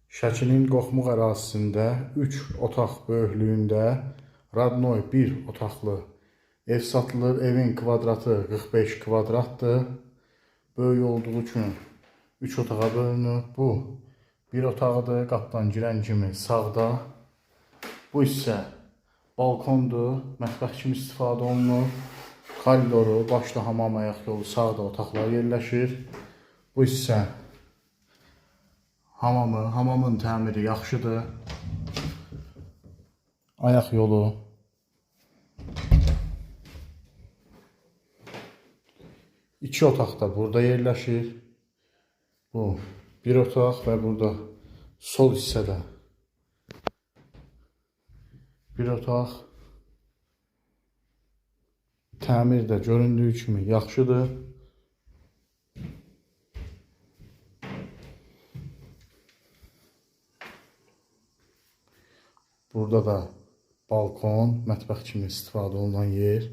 Şəkinin qoxmuq ərazisində 3 otaq böyüklüyündə Radnoy 1 otaqlı ev satılır. Evin kvadratı 45 kvadratdır. Böyük olduğu üçün 3 otağa bölünür. Bu bir otaqdır. Qapıdan girən kimi sağda. Bu isə balkondur. Mətbəx kimi istifadə olunur. Koridoru, başda hamam, ayaq yolu, sağda otaqlar yerləşir. Bu isə hamamı. Hamamın təmiri yaxşıdır. Ayaq yolu. İki otaq da burada yerləşir. Bu bir otaq və burada sol hissədə bir otaq. Təmir də göründüyü kimi yaxşıdır. Burada da balkon, mətbəx kimi istifadə olunan yer.